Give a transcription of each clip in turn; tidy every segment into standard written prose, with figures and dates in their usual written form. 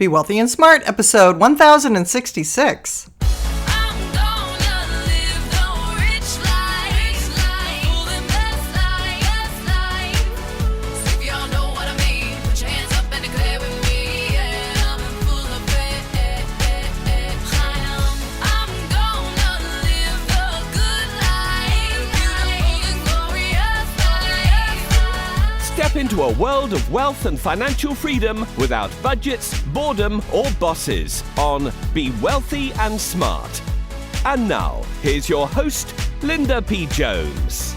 Be Wealthy and Smart, episode 1066. Step into a world of wealth and financial freedom without budgets, boredom, or bosses on Be Wealthy and Smart. And now, here's your host, Linda P. Jones.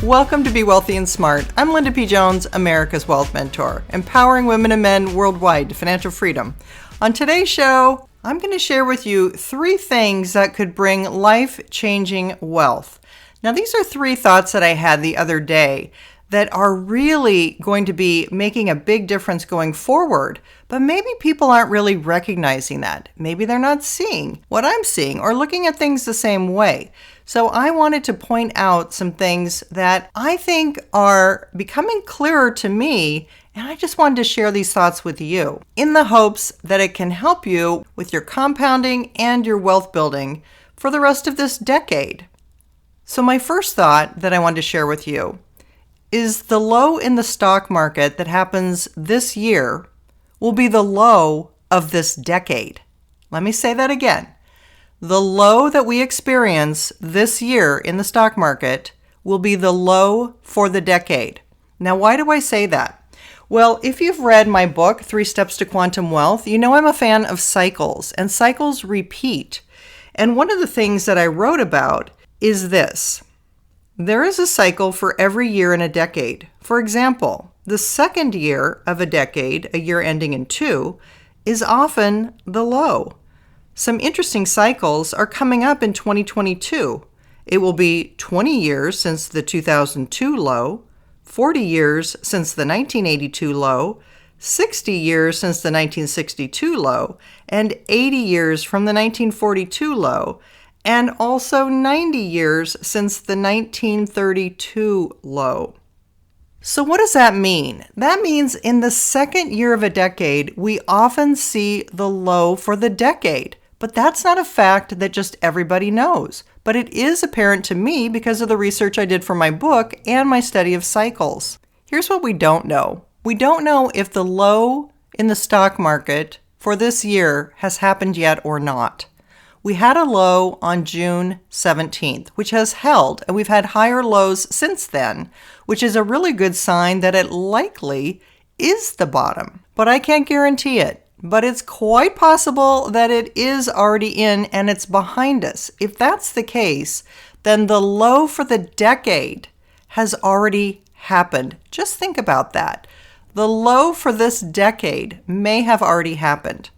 Welcome to Be Wealthy and Smart. I'm Linda P. Jones, America's Wealth Mentor, empowering women and men worldwide to financial freedom. On today's show, I'm going to share with you 3 things that could bring life-changing wealth. Now, these are 3 thoughts that I had the other day that are really going to be making a big difference going forward, but maybe people aren't really recognizing that. Maybe they're not seeing what I'm seeing or looking at things the same way. So I wanted to point out some things that I think are becoming clearer to me, and I just wanted to share these thoughts with you in the hopes that it can help you with your compounding and your wealth building for the rest of this decade. So my first thought that I wanted to share with you is the low in the stock market that happens this year will be the low of this decade. Let me say that again. The low that we experience this year in the stock market will be the low for the decade. Now, why do I say that? Well, if you've read my book, 3 Steps to Quantum Wealth, you know I'm a fan of cycles, and cycles repeat. And one of the things that I wrote about is this. There is a cycle for every year in a decade. For example, the second year of a decade, a year ending in 2, is often the low. Some interesting cycles are coming up in 2022. It will be 20 years since the 2002 low, 40 years since the 1982 low, 60 years since the 1962 low, and 80 years from the 1942 low, and also 90 years since the 1932 low. So what does that mean? That means in the second year of a decade, we often see the low for the decade. But that's not a fact that just everybody knows. But it is apparent to me because of the research I did for my book and my study of cycles. Here's what we don't know. We don't know if the low in the stock market for this year has happened yet or not. We had a low on June 17th, which has held, and we've had higher lows since then, which is a really good sign that it likely is the bottom. But I can't guarantee it. But it's quite possible that it is already in and it's behind us. If that's the case, then the low for the decade has already happened. Just think about that. The low for this decade may have already happened.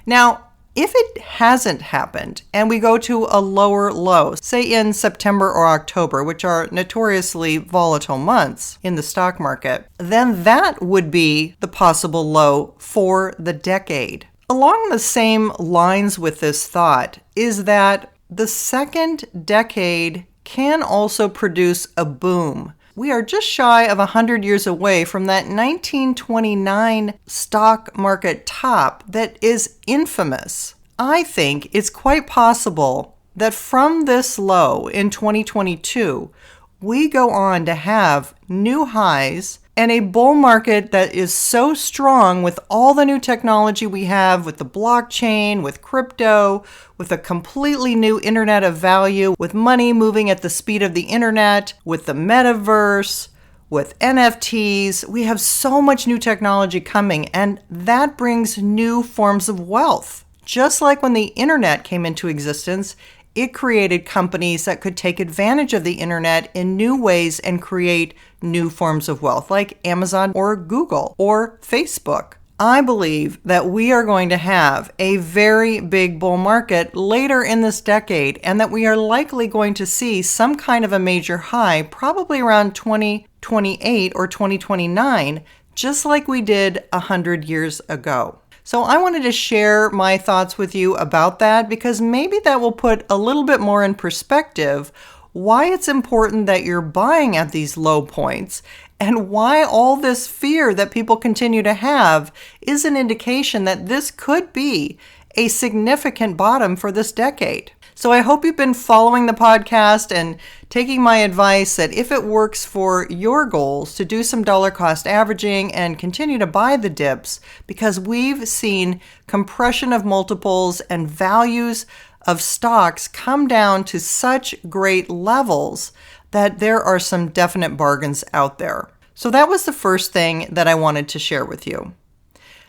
Now, if it hasn't happened and we go to a lower low, say in September or October, which are notoriously volatile months in the stock market, then that would be the possible low for the decade. Along the same lines with this thought is that the second decade can also produce a boom. We are just shy of 100 years away from that 1929 stock market top that is infamous. I think it's quite possible that from this low in 2022, we go on to have new highs and a bull market that is so strong with all the new technology we have with the blockchain, with crypto, with a completely new internet of value, with money moving at the speed of the internet, with the metaverse, with NFTs. We have so much new technology coming, and that brings new forms of wealth. Just like when the internet came into existence, it created companies that could take advantage of the internet in new ways and create new forms of wealth, like Amazon or Google or Facebook. I believe that we are going to have a very big bull market later in this decade, and that we are likely going to see some kind of a major high probably around 2028 or 2029, just like we did 100 years ago. So I wanted to share my thoughts with you about that because maybe that will put a little bit more in perspective why it's important that you're buying at these low points And why all this fear that people continue to have is an indication that this could be a significant bottom for this decade. So I hope you've been following the podcast and taking my advice that if it works for your goals to do some dollar cost averaging and continue to buy the dips, because we've seen compression of multiples and values of stocks come down to such great levels that there are some definite bargains out there. So that was the first thing that I wanted to share with you.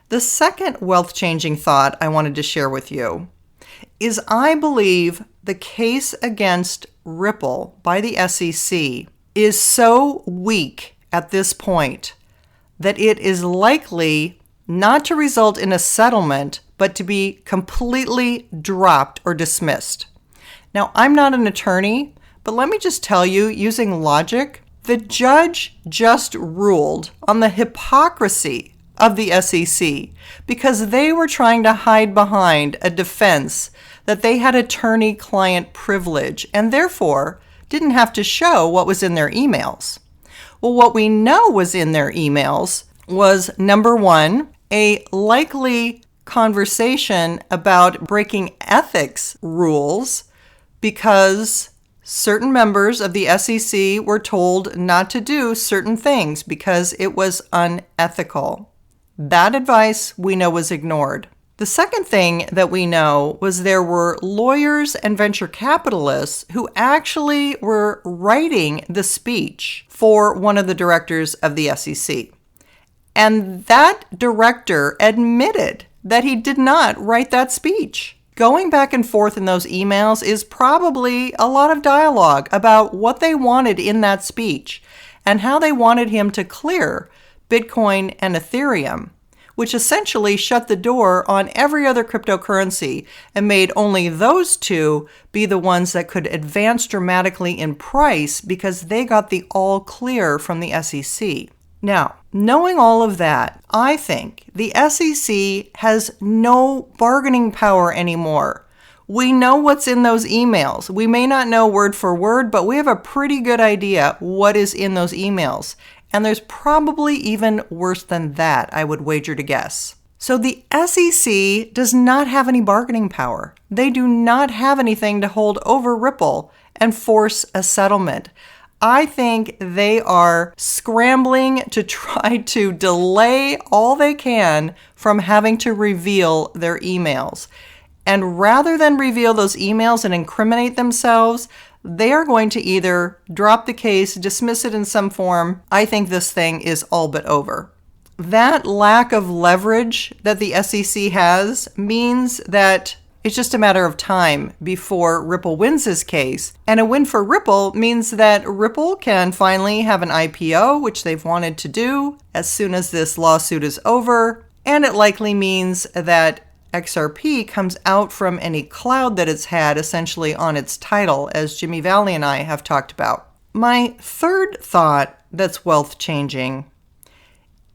The second wealth-changing thought I wanted to share with you is I believe the case against Ripple by the SEC is so weak at this point that it is likely not to result in a settlement, but to be completely dropped or dismissed. Now, I'm not an attorney, but let me just tell you, using logic, the judge just ruled on the hypocrisy of the SEC because they were trying to hide behind a defense that they had attorney-client privilege and therefore didn't have to show what was in their emails. Well, what we know was in their emails was, number one, a likely conversation about breaking ethics rules because certain members of the SEC were told not to do certain things because it was unethical. That advice we know was ignored. The second thing that we know was there were lawyers and venture capitalists who actually were writing the speech for one of the directors of the SEC. And that director admitted that he did not write that speech. Going back and forth in those emails is probably a lot of dialogue about what they wanted in that speech and how they wanted him to clear Bitcoin and Ethereum, which essentially shut the door on every other cryptocurrency and made only those two be the ones that could advance dramatically in price because they got the all clear from the SEC. Now, knowing all of that, I think the SEC has no bargaining power anymore. We know what's in those emails. We may not know word for word, but we have a pretty good idea what is in those emails. And there's probably even worse than that, I would wager to guess. So the SEC does not have any bargaining power. They do not have anything to hold over Ripple and force a settlement. I think they are scrambling to try to delay all they can from having to reveal their emails. And rather than reveal those emails and incriminate themselves, they are going to either drop the case, dismiss it in some form. I think this thing is all but over. That lack of leverage that the SEC has means that it's just a matter of time before Ripple wins this case. And a win for Ripple means that Ripple can finally have an IPO, which they've wanted to do as soon as this lawsuit is over. And it likely means that XRP comes out from any cloud that it's had essentially on its title, as Jimmy Valley and I have talked about. My third thought that's wealth changing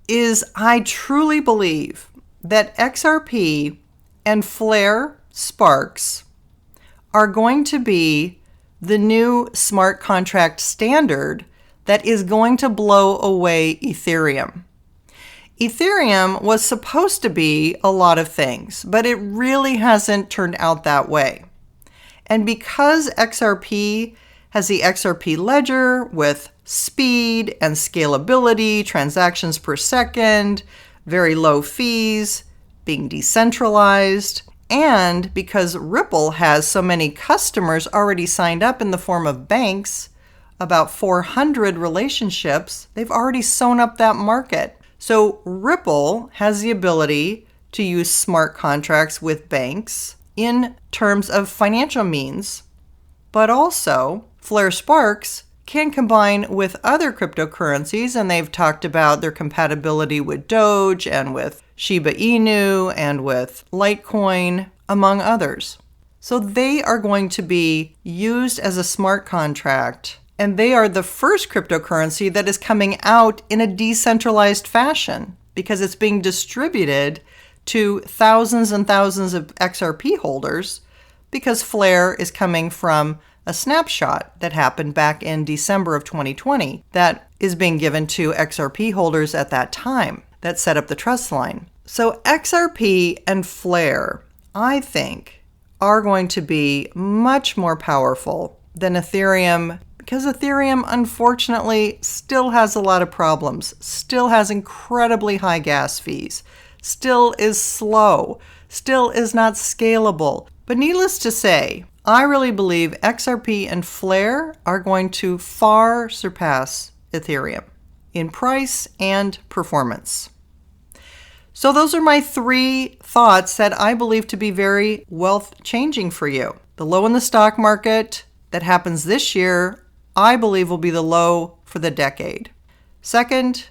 is I truly believe that XRP and Flare Sparks are going to be the new smart contract standard that is going to blow away Ethereum. Ethereum was supposed to be a lot of things, but it really hasn't turned out that way. And because XRP has the XRP ledger with speed and scalability, transactions per second, very low fees, being decentralized, and because Ripple has so many customers already signed up in the form of banks, about 400 relationships, they've already sewn up that market. So Ripple has the ability to use smart contracts with banks in terms of financial means, but also Flare Sparks can combine with other cryptocurrencies, and they've talked about their compatibility with Doge and with Shiba Inu and with Litecoin, among others. So they are going to be used as a smart contract, and they are the first cryptocurrency that is coming out in a decentralized fashion because it's being distributed to thousands and thousands of XRP holders because Flare is coming from a snapshot that happened back in December of 2020 that is being given to XRP holders at that time that set up the trust line. So XRP and Flare, I think, are going to be much more powerful than Ethereum, because Ethereum, unfortunately, still has a lot of problems, still has incredibly high gas fees, still is slow, still is not scalable. But needless to say, I really believe XRP and Flare are going to far surpass Ethereum in price and performance. So those are my 3 thoughts that I believe to be very wealth changing for you. The low in the stock market that happens this year, I believe will be the low for the decade. Second,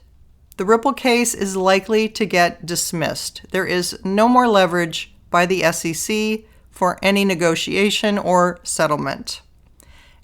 the Ripple case is likely to get dismissed. There is no more leverage by the SEC for any negotiation or settlement.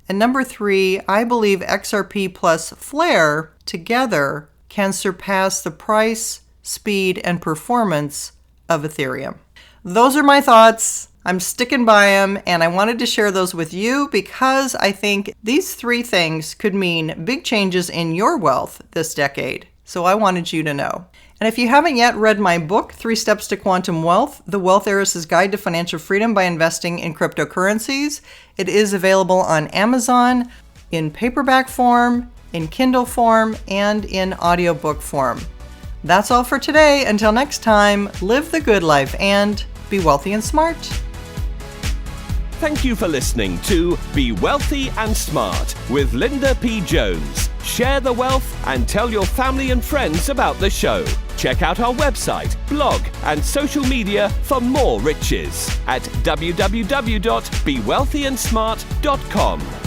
And number 3, I believe XRP plus Flare together can surpass the price, speed, and performance of Ethereum. Those are my thoughts. I'm sticking by them, and I wanted to share those with you because I think these 3 things could mean big changes in your wealth this decade. So I wanted you to know. And if you haven't yet read my book, 3 Steps to Quantum Wealth, The Wealth Heiress's Guide to Financial Freedom by Investing in Cryptocurrencies, it is available on Amazon in paperback form, in Kindle form, and in audiobook form. That's all for today. Until next time, live the good life and be wealthy and smart. Thank you for listening to Be Wealthy and Smart with Linda P. Jones. Share the wealth and tell your family and friends about the show. Check out our website, blog, and social media for more riches at www.bewealthyandsmart.com.